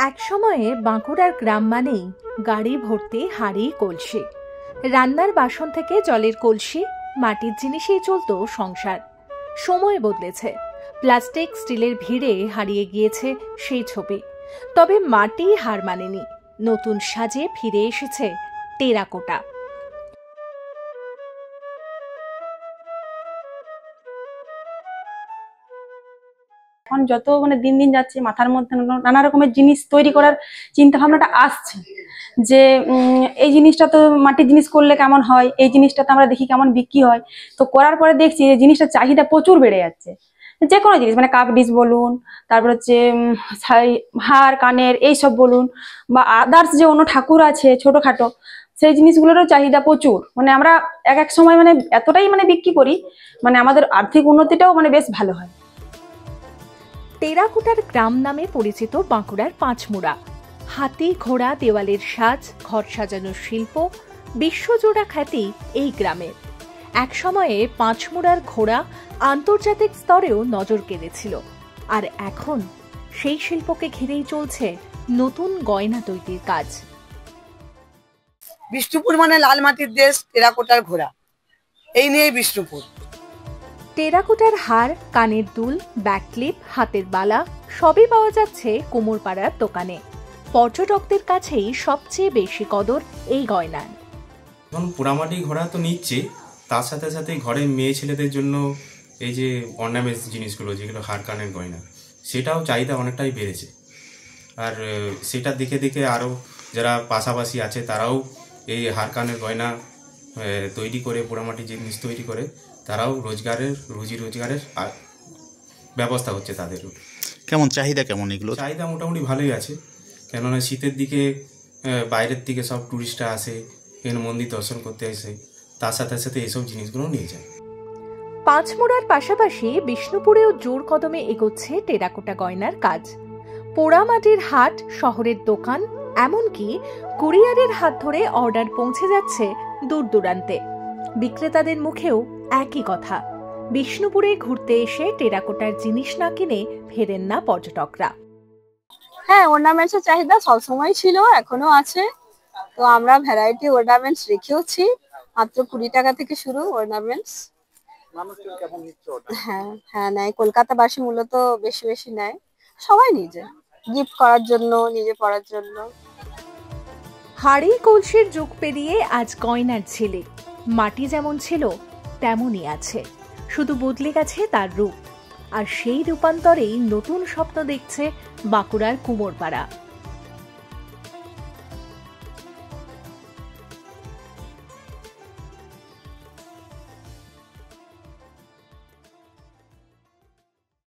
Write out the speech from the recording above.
এক সময়ে বাঁকুড়ার গ্রাম মানেই গাড়ি ভর্তি হাঁড়ি কলসি, রান্নার বাসন থেকে জলের কলসি, মাটির জিনিসেই চলতো সংসার। সময় বদলেছে, প্লাস্টিক স্টিলের ভিড়ে হারিয়ে গিয়েছে সেই ছবি। তবে মাটি হার মানেনি, নতুন সাজে ফিরে এসেছে টেরাকোটা। এখন যত দিন দিন যাচ্ছে মাথার মধ্যে নানা রকমের জিনিস তৈরি করার চিন্তা ভাবনাটা আসছে, যে এই জিনিসটা তো মাটির জিনিস করলে কেমন হয়, এই জিনিসটা তো আমরা দেখি কেমন বিক্রি হয়। তো করার পরে দেখছি যে জিনিসটার চাহিদা প্রচুর বেড়ে যাচ্ছে। যে কোনো জিনিস কাপ ডিশ বলুন, তারপর হচ্ছে হার কানের এইসব বলুন, বা আদার্স যে অন্য ঠাকুর আছে ছোটখাটো, সেই জিনিসগুলোরও চাহিদা প্রচুর। আমরা এক সময় এতটাই বিক্রি করি, আমাদের আর্থিক উন্নতিটাও বেশ ভালো হয়। টেরাকোটার গ্রাম নামে পরিচিত বাঁকুড়ার পাঁচমুড়া। হাতি ঘোড়া দেওয়ালের সাজ, ঘর সাজানোর শিল্প, বিশ্বজোড়া খ্যাতি এই গ্রামের। এক সময়ে পাঁচমুড়ার ঘোড়া আন্তর্জাতিক স্তরেও নজর কেড়েছিল, আর এখন সেই শিল্পকে ঘিরেই চলছে নতুন গয়না তৈরির কাজ। বিষ্ণুপুর লাল মাটির দেশ, টেরাকোটার ঘোড়া, এই নিয়ে বিষ্ণুপুর। টেরাকোটার হার, কানের দুল, ব্যাক ক্লিপ, হাতের বালা সবই পাওয়া যাচ্ছে কুমোরপাড়ার দোকানে। পর্যটকদের কাছেই সবচেয়ে বেশি কদর এই গয়নার। এখন পোড়ামাটি ঘোড়া তো নিচ্ছে, তার সাথে সাথে ঘরে মেয়ে ছেলেদের জন্য এই যে অর্নামেন্টস জিনিসগুলো, যেগুলো হার কানের গয়না, সেটাও চাহিদা অনেকটাই বেড়েছে। আর সেটা দেখে দেখে আরও যারা পাশাপাশি আছে তারাও এই হার কানের গয়না তৈরি করে, পোড়ামাটি জিনিস তৈরি করে, তারাও রুজি রোজগারের ব্যবস্থা হচ্ছে তাদেরও। কেমন চাহিদা, কেমন এগুলো? চাহিদা মোটামুটি ভালোই আছে, কেননা শীতের দিকে বাইরের থেকে সব টুরিস্টরা আসে, এখানে মন্দির দর্শন করতে আসে, তার সাথে সাথে এসব জিনিসগুলো নিয়ে যায়। পাঁচমুড়ার পাশাপাশি বিষ্ণুপুরেও জোর কদমে এগোচ্ছে টেরাকোটা গয়নার কাজ। পোড়ামাটির হাট, শহরের দোকান, এমনকি কুরিয়ারের হাত ধরে অর্ডার পৌঁছে যাচ্ছে দূর দূরান্তে। বিক্রেতাদের মুখেও একই কথা, বিষ্ণুপুরে ঘুরতে এসে টেরাকোটার জিনিস না কিনে ফেরেন না পর্যটকরা। হ্যাঁ, অর্নামেন্টসের চাহিদা সবসময় ছিল, এখনো আছে। তো আমরা ভ্যারাইটি অর্নামেন্টস রেখেওছি, মাত্র 20 টাকা থেকে শুরু অর্নামেন্টস। হ্যাঁ নেয়, কলকাতাবাসী মূলত বেশি বেশি নেয়, সবাই নিজে গিফট করার জন্য, নিজে পরার জন্য। হাড়ি কলসির যুগ পেরিয়ে আজ গয়নার ঝিলে। মাটি যেমন ছিল তেমনই আছে, শুধু বদলে গেছে তার রূপ। আর সেই রূপান্তরেই নতুন স্বপ্ন দেখছে বাঁকুড়ার কুমোরপাড়া।